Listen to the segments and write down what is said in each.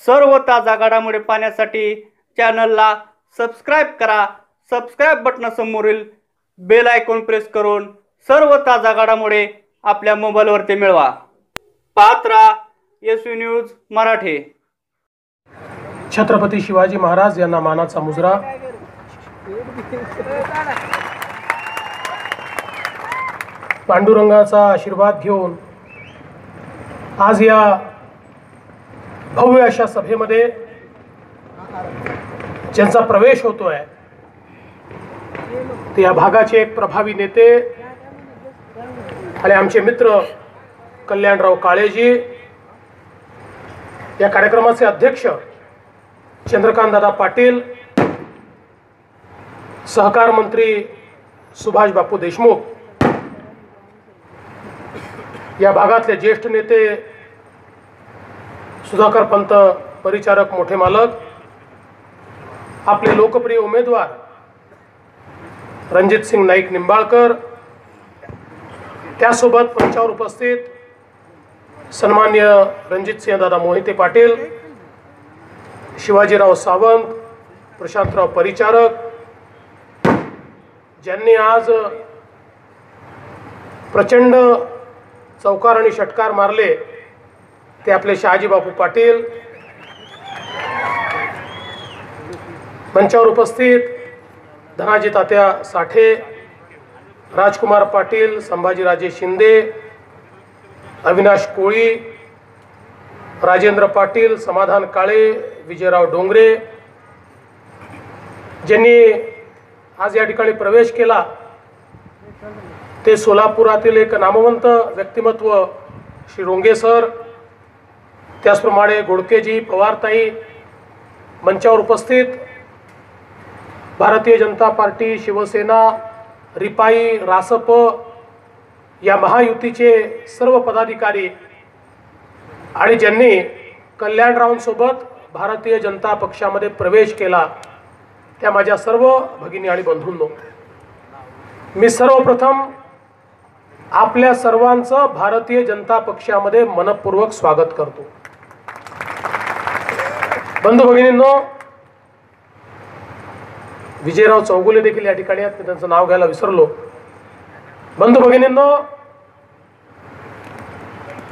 सर्व ताजा घडामोडी पाहण्यासाठी चॅनलला सबस्क्राइब करा। सबस्क्राइब बटनासमोरील बेल आयकॉन प्रेस करून सर्व ताजा घडामोडी आपल्या मोबाईलवरती मिळवा। पाहत रहा एसवी न्यूज मराठी। छत्रपती शिवाजी महाराज यांना मानाचा मुजरा। पांडुरंगाचा आशीर्वाद घेऊन आज या भव्य अशा सभेमध्ये ज्यांचा प्रवेश होतोय ते या भागाचे एक प्रभावी नेते आणि आमचे मित्र कल्याणराव काळेजी, या कार्यक्रमाचे अध्यक्ष चंद्रकांतदादा पाटील, सहकार मंत्री सुभाष बापू देशमुख, या भागातले ज्येष्ठ नेते सुधाकर पंत परिचारक मोठे मालक, आपले लोकप्रिय उमेदवार रणजित सिंग नाईक निंबाळकर, त्यासोबत मंचावर उपस्थित सन्मान्य रणजित सिंह दादा मोहिते पाटील, शिवाजीराव सावंत, प्रशांतराव परिचारक, ज्यांनी आज प्रचंड चौकार आणि षटकार मारले ते आपले शहाजी बापू पाटील, मंचावर उपस्थित धनाजी तात्या साठे, राजकुमार पाटील, संभाजीराजे शिंदे, अविनाश कोळी, राजेंद्र पाटील, समाधान काळे, विजयराव डोंगरे, ज्यांनी आज या ठिकाणी प्रवेश केला ते सोलापुरातील एक नामवंत व्यक्तिमत्व श्री रोंगे सर, त्याचप्रमाणे गोडकेजी, पवारताई, मंचावर उपस्थित भारतीय जनता पार्टी, शिवसेना, रिपाई, रासप या महायुतीचे सर्व पदाधिकारी आणि ज्यांनी कल्याणरावांसोबत भारतीय जनता पक्षामध्ये प्रवेश केला त्या माझ्या सर्व भगिनी आणि बंधूंनो, मी सर्वप्रथम आपल्या सर्वांचं भारतीय जनता पक्षामध्ये मनपूर्वक स्वागत करतो। बंधू भगिनींनो, विजयराव चौगुले देखील या ठिकाणी आहेत, मी त्यांचं नाव घ्यायला विसरलो। बंधू भगिनींनो,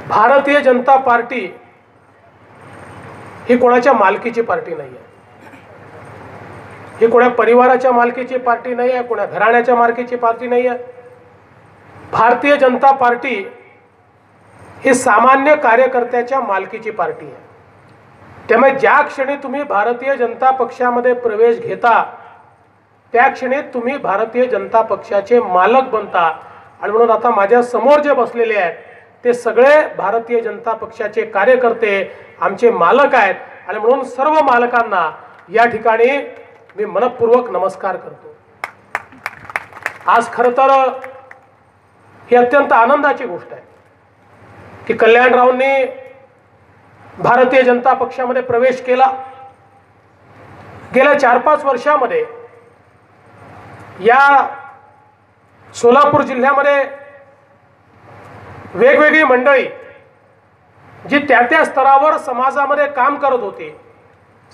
भारतीय जनता पार्टी ही कोणाच्या मालकीची पार्टी नाही आहे, ही कोणा परिवाराच्या मालकीची पार्टी नाही आहे, कोणा घराण्याच्या मालकीची पार्टी नाही आहे। भारतीय जनता पार्टी ही सामान्य कार्यकर्त्याच्या मालकीची पार्टी आहे। त्यामुळे ज्या क्षणी तुम्ही भारतीय जनता पक्षामध्ये प्रवेश घेता त्या क्षणी तुम्ही भारतीय जनता पक्षाचे मालक बनता। आणि म्हणून आता माझ्या समोर जे बसलेले आहेत ते सगळे भारतीय जनता पक्षाचे कार्यकर्ते आमचे मालक आहेत आणि म्हणून सर्व मालकांना या ठिकाणी मी मनपूर्वक नमस्कार करतो। आज खरं तर ही अत्यंत आनंदाची गोष्ट आहे की कल्याणरावांनी भारतीय जनता पक्षामध्ये प्रवेश केला। गेल्या 4-5 वर्षामध्ये या सोलापूर जिल्ह्यामध्ये वेगवेगळी मंडळी जी त्या स्तरावर समाजामध्ये काम करत होती,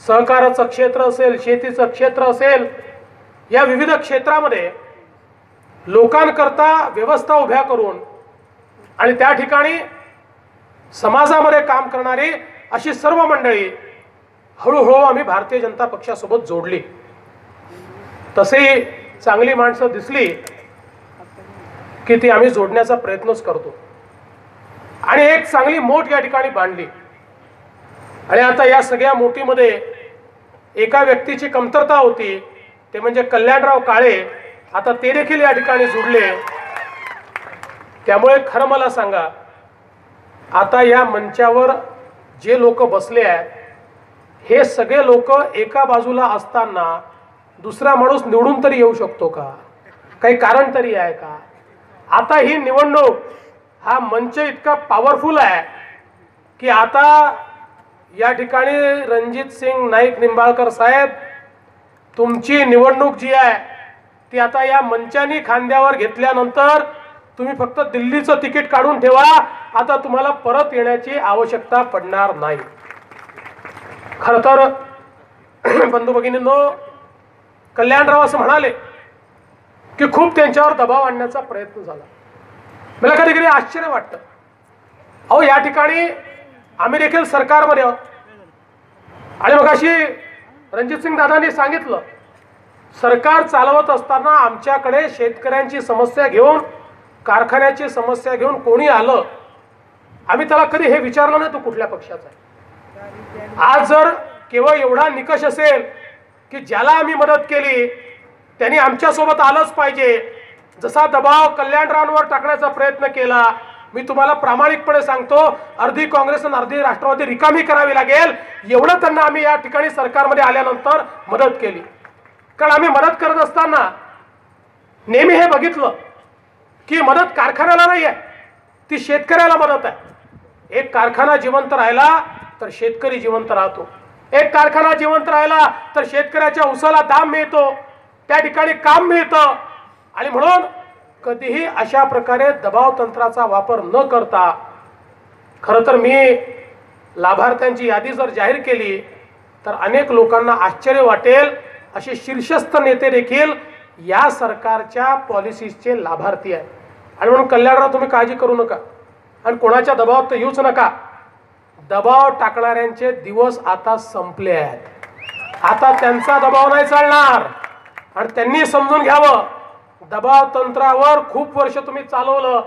सहकाराचं क्षेत्र असेल, शेतीचं क्षेत्र असेल, या विविध क्षेत्रामध्ये लोकांकरता व्यवस्था उभ्या करून आणि त्या ठिकाणी समाजामध्ये काम करणारी अशी सर्व मंडळी हळूहळू आम्ही भारतीय जनता पक्षासोबत जोडली। तसेही चांगली माणसं दिसली की ती आम्ही जोडण्याचा प्रयत्नच करतो आणि एक चांगली मोठ या ठिकाणी बांधली। आणि आता या सगळ्या मोठीमध्ये एका व्यक्तीची कमतरता होती, ते म्हणजे कल्याणराव काळे। आता ते देखील या ठिकाणी जुळले। त्यामुळे खरं मला सांगा, आता या मंचावर जे लोक बसले आहेत हे सगळे लोक एका बाजूला असताना दुसरा माणूस निवडून तरी येऊ शकतो का? काही कारण तरी आहे का? आता ही निवडणूक, हा मंच इतका पॉवरफुल आहे की आता या ठिकाणी रणजित सिंग नाईक निंबाळकर साहेब, तुमची निवडणूक जी आहे ती आता या मंचानी खांद्यावर घेतल्यानंतर तुम्ही फक्त दिल्लीचं तिकीट काढून ठेवा, आता तुम्हाला परत येण्याची आवश्यकता पडणार नाही। खरं तर बंधू भगिनींनो, कल्याणराव असं म्हणाले की खूप त्यांच्यावर दबाव आणण्याचा प्रयत्न झाला. मला कधी कधी आश्चर्य वाटतं. अहो, या ठिकाणी आम्ही देखील सरकारमध्ये आहोत आणि मग अशी रणजितसिंग दादांनी सांगितलं, सरकार चालवत असताना आमच्याकडे शेतकऱ्यांची समस्या घेऊन, कारखान्याची समस्या घेऊन कोणी आलं, आम्ही त्याला कधी हे विचारलं नाही तो कुठल्या पक्षाचा आहे. आज जर केवळ एवढा निकष असेल की ज्याला आम्ही मदत केली त्यांनी आमच्यासोबत आलंच पाहिजे, जसा दबाव कल्याणरावांवर टाकण्याचा प्रयत्न केला, मी तुम्हाला प्रामाणिकपणे सांगतो, अर्धी काँग्रेस आणि अर्धी राष्ट्रवादी रिकामी करावी लागेल एवढं त्यांना आम्ही या ठिकाणी सरकारमध्ये आल्यानंतर मदत केली. कारण आम्ही मदत करत असताना नेहमी हे बघितलं की मदत कारखान्याला नाही आहे, ती शेतकऱ्याला मदत आहे. एक कारखाना जिवंत राहिला तर शेतकरी जिवंत राहतो, एक कारखाना जिवंत राहिला तर शेतकऱ्याच्या उसाला दाम मिळतो, त्या ठिकाणी काम मिळतं. आणि म्हणून कधीही अशा प्रकारे दबाव तंत्राचा वापर न करता, खरं तर मी लाभार्थ्यांची यादी जर जाहीर केली तर अनेक लोकांना आश्चर्य वाटेल, असे शीर्षस्थ नेते देखील या सरकारच्या पॉलिसीजचे लाभार्थी आहेत. आणि म्हणून कल्याणराव तुम्ही काळजी करू नका आणि कोणाच्या दबावात तर येऊच नका. दबाव टाकणाऱ्यांचे दिवस आता संपले आहेत. आता त्यांचा दबाव नाही चालणार आणि त्यांनी समजून घ्यावं, दबाव तंत्रावर खूप वर्ष तुम्ही चालवलं,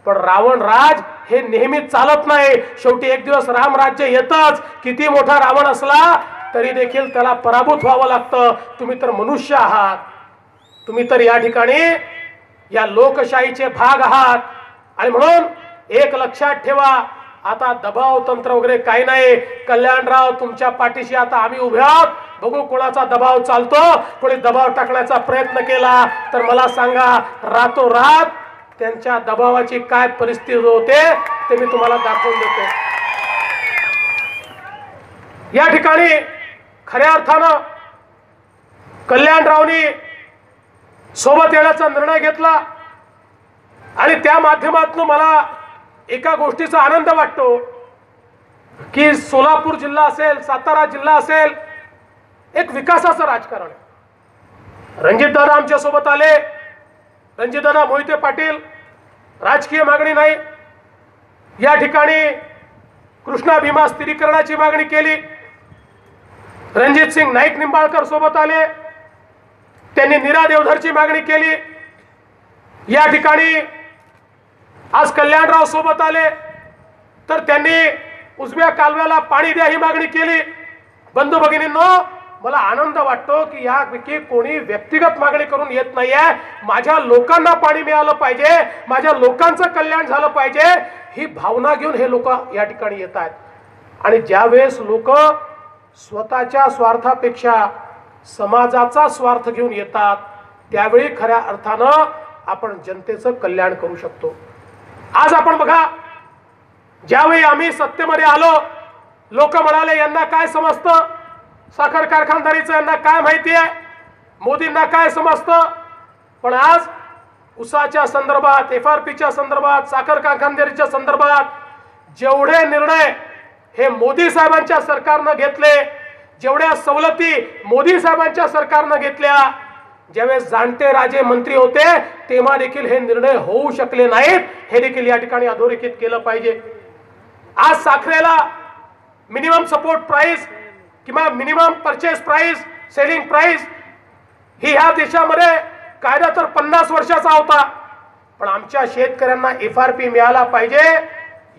पण रावण राज हे नेहमी चालत नाही. शेवटी एक दिवस राम राज्य येतच. किती मोठा रावण असला तरी देखील त्याला पराभूत व्हावं लागतं. तुम्ही तर मनुष्य आहात, तुम्ही तर या ठिकाणी या लोकशाहीचे भाग आहात. आणि म्हणून एक लक्षात ठेवा, आता दबाव तंत्र वगैरे काही नाही. कल्याणराव तुमच्या पाठीशी आता आम्ही उभे आहोत. बघू कोणाचा दबाव चालतो. कोणी दबाव टाकण्याचा प्रयत्न केला तर मला सांगा, रातोरात त्यांच्या दबावाची काय परिस्थिती होते ते मी तुम्हाला दाखवून देतो. या ठिकाणी खऱ्या अर्थानं कल्याणरावनी सोबत येण्याचा निर्णय घेतला आणि त्या माध्यमातून मला एका गोष्टीचा आनंद वाटतो की सोलापूर जिल्हा असेल, सातारा जिल्हा असेल, एक विकासाचं राजकारण. रणजितदादा आमच्या सोबत आले, रणजितदादा मोहिते पाटील, राजकीय मागणी नाही, या ठिकाणी कृष्णा भीमा स्थिरीकरणाची मागणी केली. रणजितसिंग नाईक निंबाळकर सोबत आले, त्यांनी नीरा देवधरची मागणी केली. या ठिकाणी आज कल्याणराव सोबत आले तर त्यांनी उजव्या कालव्याला पाणी द्या ही मागणी केली. बंधू भगिनींनो, मला आनंद वाटतो की यापैकी कोणी व्यक्तिगत मागणी करून येत नाहीये. माझ्या लोकांना पाणी मिळालं पाहिजे, माझ्या लोकांचं कल्याण झालं पाहिजे, ही भावना घेऊन हे लोक या ठिकाणी येत आहेत. आणि ज्यावेळेस लोक स्वतःच्या स्वार्थापेक्षा समाजाचा स्वार्थ घेऊन येतात त्यावेळी खऱ्या अर्थानं आपण जनतेचं कल्याण करू शकतो. आज आपण बघा, ज्यावेळी आम्ही सत्तेमध्ये आलो, लोक म्हणाले यांना काय समजतं, साखर कारखानदारीचं यांना काय माहिती आहे, मोदींना काय समजतं. पण आज उसाच्या संदर्भात, FRPच्या संदर्भात, साखर कारखानदारीच्या संदर्भात जेवढे निर्णय हे मोदी साहेबांच्या सरकारनं घेतले, जेवढ्या सवलती मोदी साहेबांच्या सरकारनं घेतल्या, ज्यावेळेस जाणते राजे मंत्री होते तेव्हा देखील हे निर्णय होऊ शकले नाहीत, हे देखील या ठिकाणी अधोरेखित केलं पाहिजे. आज साखरेला मिनिमम सपोर्ट प्राइस किंवा minimum purchase price, selling price ही ह्या देशामध्ये कायदा तर 50 वर्षाचा होता, पण आमच्या शेतकऱ्यांना FRP मिळाला पाहिजे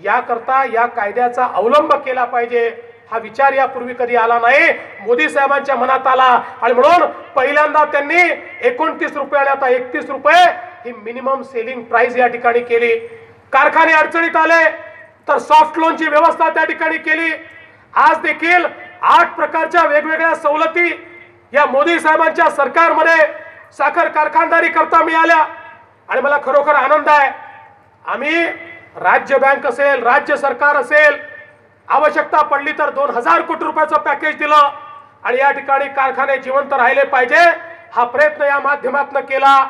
याकरता या कायद्याचा अवलंब केला पाहिजे. हा विचार यापूर्वी कधी आला नाही, मोदी साहेबांच्या मनात आला आणि म्हणून पहिल्यांदा त्यांनी 29 रुपये आणि आता 31 रुपये ही मिनिमम सेलिंग प्राइस या ठिकाणी केली. कारखाने अडचणीत आले तर सॉफ्ट लोनची व्यवस्था त्या ठिकाणी केली. आज देखील 8 प्रकारच्या वेगवेगळ्या सवलती या मोदी साहेबांच्या सरकारमध्ये साखर कारखानदारी करता मिळाल्या आणि मला खरोखर आनंद आहे. आम्ही राज्य बँक असेल, राज्य सरकार असेल, आवश्यकता पडली तर 2000 कोटी रुपयाचं पॅकेज दिलं आणि या ठिकाणी कारखाने जिवंत राहिले पाहिजे हा प्रयत्न या माध्यमातून केला.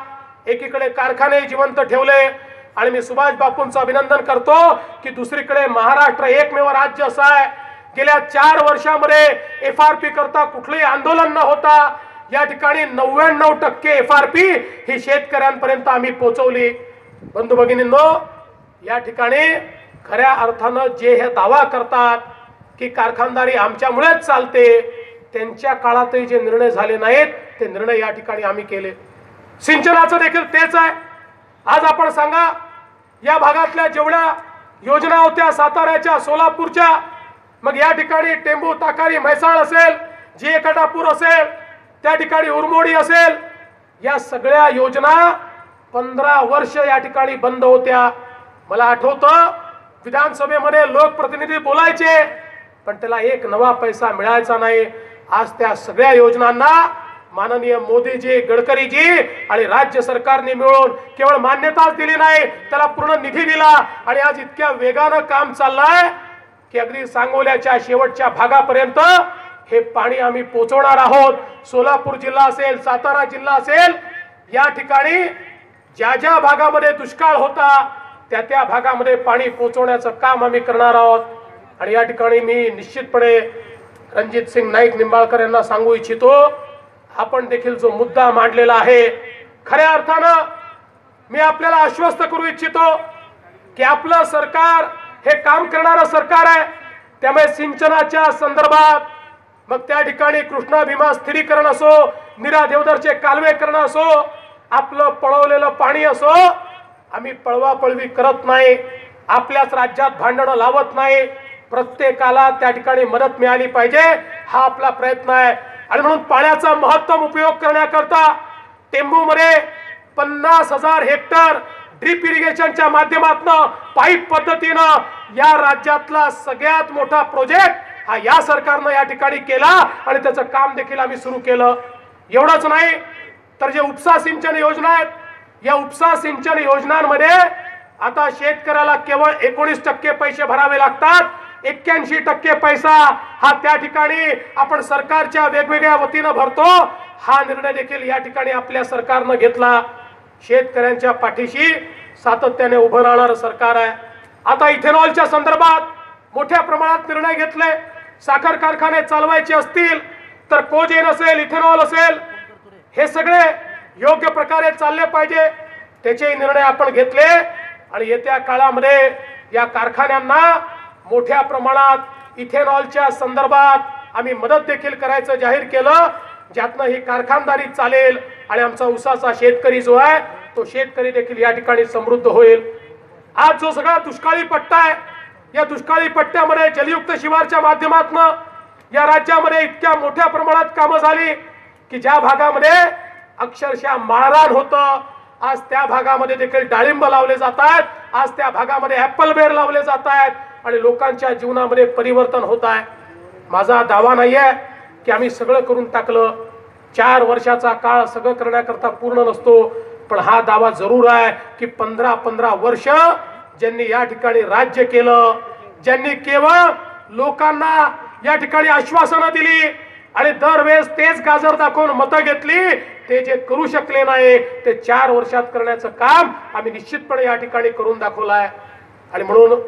एकीकडे कारखाने जिवंत ठेवले आणि मी सुभाष बापूंचं अभिनंदन करतो की दुसरीकडे महाराष्ट्र एकमेव राज्य असं आहे गेल्या 4 वर्षामध्ये FRP करता कुठलंही आंदोलन न होता या ठिकाणी 99% FRP ही शेतकऱ्यांपर्यंत आम्ही पोहोचवली। बंधू भगिनींनो, या ठिकाणी खऱ्या अर्थानं जे हे दावा करतात की कारखानदारी आमच्यामुळेच चालते, त्यांच्या काळातही जे निर्णय झाले नाहीत ते निर्णय या ठिकाणी आम्ही केले। सिंचनाचं देखील तेच आहे। आज आपण सांगा, या भागातल्या जेवढ्या योजना होत्या, साताऱ्याच्या, सोलापूरच्या, मग या ठिकाणी टेंबू, ताकारी, म्हैसाळ असेल, जी कटापूर असेल, त्या ठिकाणी उरमोडी असेल, या सगळ्या योजना 15 वर्ष या ठिकाणी बंद होत्या। मला आठवतं विधानसभेमध्ये लोकप्रतिनिधी बोलायचे, पण त्याला एक नवा पैसा मिळायचा नाही। आज त्या सगळ्या योजनांना माननीय मोदीजी, गडकरीजी आणि राज्य सरकारने मिळून केवळ मान्यताच दिली नाही, त्याला पूर्ण निधी दिला आणि आज इतक्या वेगानं काम चाललंय की अगदी सांगोल्याच्या शेवटच्या भागापर्यंत हे पाणी आम्ही पोहोचवणार आहोत। सोलापूर जिल्हा असेल, सातारा जिल्हा असेल, या ठिकाणी ज्या ज्या भागामध्ये दुष्काळ होता त्या त्या भागामध्ये पाणी पोहोचवण्याचं काम आम्ही करणार आहोत। आणि या ठिकाणी मी निश्चितपणे रणजित सिंग नाईक निंबाळकर यांना सांगू इच्छितो, आपण देखील जो मुद्दा मांडलेला आहे, खऱ्या अर्थानं मी आपल्याला आश्वस्त करू इच्छितो की आपलं सरकार हे काम करणारं सरकार आहे। त्यामुळे सिंचनाच्या संदर्भात, मग त्या ठिकाणी कृष्णा भीमा स्थिरीकरण असो, नीरा देवधरचे कालवे करणं असो, आपलं पळवलेलं पाणी असो, आम्ही पळवापळवी करत नाही, आपल्याच राज्यात भांडणं लावत नाही, प्रत्येकाला त्या ठिकाणी मदत मिळाली पाहिजे हा आपला प्रयत्न आहे। आणि म्हणून पाण्याचा महत्तम उपयोग करण्याकरता टेंबूमध्ये 50,000 हेक्टर ड्रिप इरिगेशनच्या माध्यमातून पाईप पद्धतीनं या राज्यातला सगळ्यात मोठा प्रोजेक्ट हा या सरकारनं या ठिकाणी केला आणि त्याचं काम देखील आम्ही सुरू केलं। एवढंच नाही तर जे उपसा सिंचन योजना आहेत, या उपसा सिंचन योजनांमध्ये आता शेतकऱ्याला केवळ 19% पैसे भरावे लागतात, 81% पैसा हा त्या ठिकाणी आपण सरकारच्या वेगवेगळ्या वतीनं भरतो। हा निर्णय देखील या ठिकाणी आपल्या सरकारनं घेतला। शेतकऱ्यांच्या पाठीशी सातत्याने उभं राहणारं सरकार आहे। आता इथेनॉलच्या संदर्भात मोठ्या प्रमाणात निर्णय घेतले। साखर कारखाने चालवायचे असतील तर कोजेन असेल, इथेनॉल असेल, हे सगळे योग्य प्रकारे चालले पाहिजे, त्याचे निर्णय आपण घेतले। आणि येत्या काळामध्ये या कारखान्यांना मोठ्या प्रमाणात इथेनॉलच्या संदर्भात आम्ही मदत देखील करायचं जाहीर केलं, ज्यातनं ही कारखानदारी चालेल आणि आमचा ऊसाचा शेतकरी जो आहे तो शेतकरी देखील या ठिकाणी समृद्ध होईल। आज जो सगळा दुष्काळी पट्टा आहे, या दुष्काळी पट्ट्यामध्ये जलयुक्त शिवारच्या माध्यमातून या राज्यामध्ये इतक्या मोठ्या प्रमाणात कामं झाली की ज्या भागामध्ये अक्षरशः मारहाण होतं, आज त्या भागामध्ये देखील डाळिंब लावले जात आहेत, आज त्या भागामध्ये ऍपल बेर लावले जात आहेत आणि लोकांच्या जीवनामध्ये परिवर्तन होत आहे। माझा दावा नाही आहे की आम्ही सगळं करून टाकलं, 4 वर्षाचा काळ सगळं करण्याकरता पूर्ण नसतो, पण हा दावा जरूर आहे की 15 वर्ष ज्यांनी या ठिकाणी राज्य केलं, ज्यांनी केवळ लोकांना या ठिकाणी आश्वासनं दिली आणि दरवेळेस तेच गाजर दाखवून मतं घेतली, ते जे करू शकले नाही ते 4 वर्षात करण्याचं काम आम्ही निश्चितपणे या ठिकाणी करून दाखवलं आहे। आणि म्हणून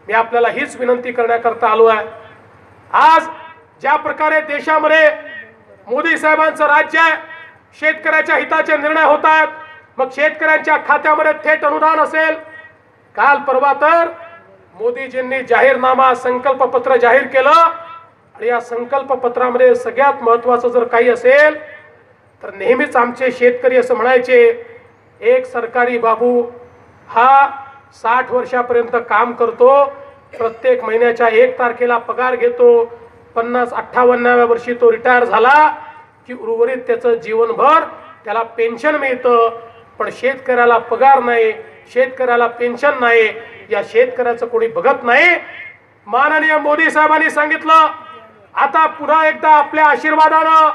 मी आपल्याला हीच विनंती करण्याकरता आलो आहे। आज ज्या प्रकारे देशामध्ये मोदी साहेबांचं राज्य आहे, शेतकऱ्याच्या हिताचे निर्णय होत आहेत, मग शेतकऱ्यांच्या खात्यामध्ये थेट अनुदान असेल, काल परवा तर मोदीजींनी जाहीरनामा, संकल्पपत्र जाहीर केलं आणि या संकल्पपत्रामध्ये सगळ्यात महत्त्वाचं जर काही असेल तर नेहमीच आमचे शेतकरी असं म्हणायचे, एक सरकारी बाबू हा 60 वर्षापर्यंत काम करतो, प्रत्येक महिन्याच्या 1 तारखेला पगार घेतो, 50-58व्या वर्षी तो रिटायर झाला की उर्वरित त्याचं जीवनभर त्याला पेन्शन मिळतं, पण शेतकऱ्याला पगार नाही, शेतकऱ्याला पेन्शन नाही, या शेतकऱ्याचं कोणी बघत नाही। माननीय मोदी साहेबांनी सांगितलं, आता पुन्हा एकदा आपल्या आशीर्वादानं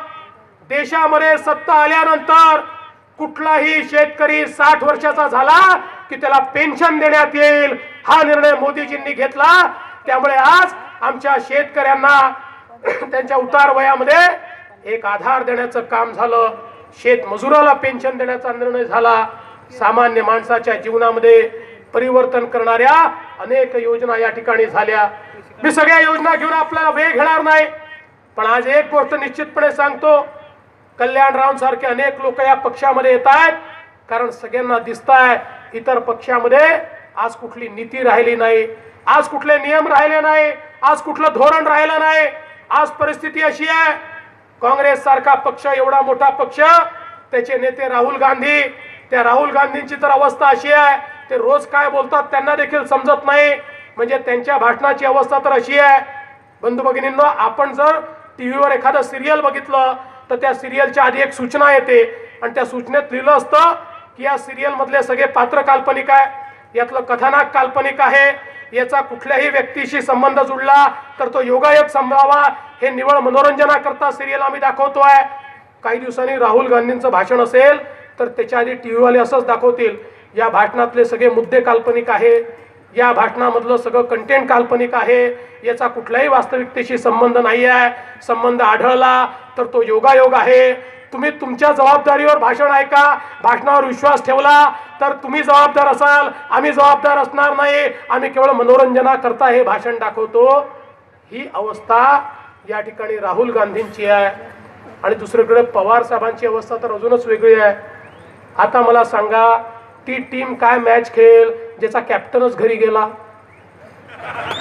देशामध्ये सत्ता आल्यानंतर कुठलाही शेतकरी 60 वर्षाचा झाला की त्याला पेन्शन देण्यात येईल, हा निर्णय मोदीजींनी घेतला। त्यामुळे आज आमच्या शेतकऱ्यांना त्यांच्या उतार वयामध्ये एक आधार देण्याचं काम झालं, शेतमजुराला पेन्शन देण्याचा निर्णय झाला, सामान्य माणसाच्या जीवनामध्ये परिवर्तन करणाऱ्या अनेक योजना या ठिकाणी झाल्या। मी सगळ्या योजना घेऊन आपल्याला वेळ घेणार नाही, पण आज एक गोष्ट निश्चितपणे सांगतो, कल्याणरावांसारखे अनेक लोक या पक्षामध्ये येत आहेत, कारण सगळ्यांना दिसत आहे इतर पक्षामध्ये आज कुठली नीती राहिली नाही, आज कुठले नियम राहिले नाही, आज कुठलं धोरण राहिलं नाही. आज परिस्थिती अशी आहे, काँग्रेस सारखा पक्ष, एवढा मोठा पक्ष, त्याचे नेते राहुल गांधी, त्या राहुल गांधींची तर अवस्था अशी आहे, ते रोज काय बोलतात त्यांना देखील समजत नाही. म्हणजे त्यांच्या भाषणाची अवस्था तर अशी आहे. बंधू भगिनींनो, आपण जर टीव्हीवर एखादं सिरियल बघितलं तर त्या सिरियलच्या आधी एक सूचना येते आणि त्या सूचनेत लिहिलं असतं की या सिरियल मधले सगळे पात्र काल्पनिक आहे, यातलं कथानक काल्पनिक आहे, याचा कुठल्याही व्यक्तीशी संबंध जुळला तर तो योगायोग समजावा, हे निवळ मनोरंजनाकरता सिरियल आम्ही दाखवतोय. काही दिवसांनी राहुल गांधींचं भाषण असेल तर त्याच्या आधी टीव्हीवाले असंच दाखवतील, या भाषणातले सगळे मुद्दे काल्पनिक आहे, या भाषणामधलं सगळं कंटेंट काल्पनिक आहे, याचा कुठल्याही वास्तविकतेशी संबंध नाही आहे, संबंध आढळला तर तो योगायोग आहे. तुम्ही तुमच्या जबाबदारीवर भाषण ऐका, भाषणावर विश्वास ठेवला तर तुम्ही जबाबदार असाल, आम्ही जबाबदार असणार नाही, आम्ही केवळ मनोरंजनाकरता हे भाषण दाखवतो. ही अवस्था या ठिकाणी राहुल गांधींची आहे. आणि दुसरीकडे पवार साहेबांची अवस्था तर अजूनच वेगळी आहे. आता मला सांगा, ती टीम काय मॅच खेळेल ज्याचा कॅप्टनच घरी गेला?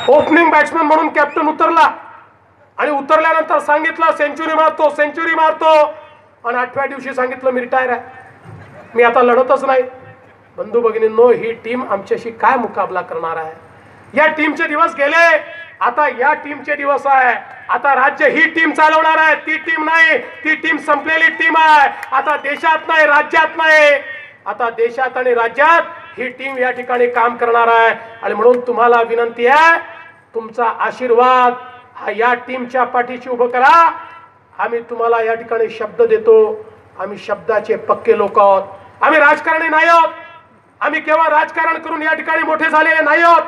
ओपनिंग बॅट्समन म्हणून कॅप्टन उतरला आणि उतरल्यानंतर सांगितलं सेंचुरी मारतो, सेंचुरी मारतो, आणि 8व्या दिवशी सांगितलं मी रिटायर आहे, मी आता लढतच नाही. बंधू भगिनींनो, ही टीम आमच्याशी काय मुकाबला करणार आहे? या टीमचे दिवस गेले, आता या टीमचे दिवस आहे. आता राज्य ही टीम चालवणार आहे, ती टीम नाही, ती टीम संपलेली टीम आहे. आता देशात नाही, राज्यात नाही, आता देशात आणि राज्यात ही टीम या ठिकाणी काम करणार आहे. आणि म्हणून तुम्हाला विनंती आहे, तुमचा आशीर्वाद हा या टीमच्या पाठीशी उभं करा. आम्ही तुम्हाला या ठिकाणी शब्द देतो, आम्ही शब्दाचे पक्के लोक आहोत, आम्ही राजकारणी नाही आहोत, आम्ही केवळ राजकारण करून या ठिकाणी मोठे झालेले नाही आहोत,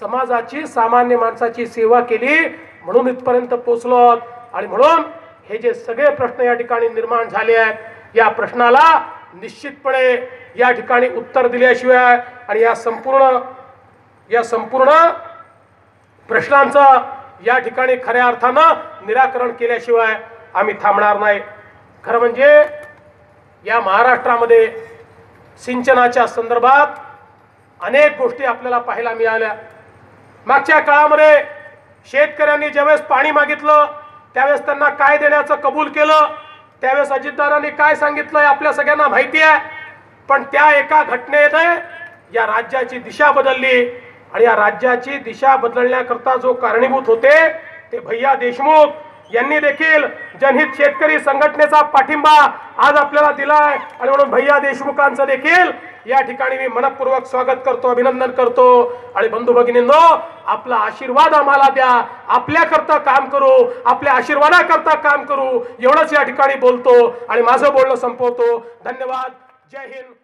समाजाची, सामान्य माणसाची सेवा केली म्हणून इथपर्यंत पोहोचलो आहोत. आणि म्हणून हे जे सगळे प्रश्न या ठिकाणी निर्माण झाले आहेत, या प्रश्नाला निश्चितपणे या ठिकाणी उत्तर दिल्याशिवाय आणि या संपूर्ण प्रश्नांचं या ठिकाणी खऱ्या अर्थानं निराकरण केल्याशिवाय आम्ही थांबणार नाही. खरं म्हणजे या महाराष्ट्रामध्ये सिंचनाच्या संदर्भात अनेक गोष्टी आपल्याला पाहायला मिळाल्या. मागच्या काळामध्ये शेतकऱ्यांनी ज्यावेळेस पाणी मागितलं त्यावेळेस त्यांना काय देण्याचं कबूल केलं, त्यावेळेस अजितदादांनी काय सांगितलं आपल्या सगळ्यांना माहिती आहे. पण त्या एका घटनेने या राज्याची दिशा बदलली आणि या राज्याची दिशा बदलण्याकरता जो कारणीभूत होते ते भैया देशमुख यांनी देखील जनहित शेतकरी संघटनेचा पाठिंबा आज आपल्याला दिलाय. आणि म्हणून भैया देशमुखांचं देखील या ठिकाणी मी मनपूर्वक स्वागत करतो, अभिनंदन करतो. आणि बंधू भगिनींनो, आपला आशीर्वाद आम्हाला द्या, आपल्याकरता काम करू, आपल्या आशीर्वादाकरता काम करू, एवढंच या ठिकाणी बोलतो आणि माझं बोलणं संपवतो. धन्यवाद. जय हिंद.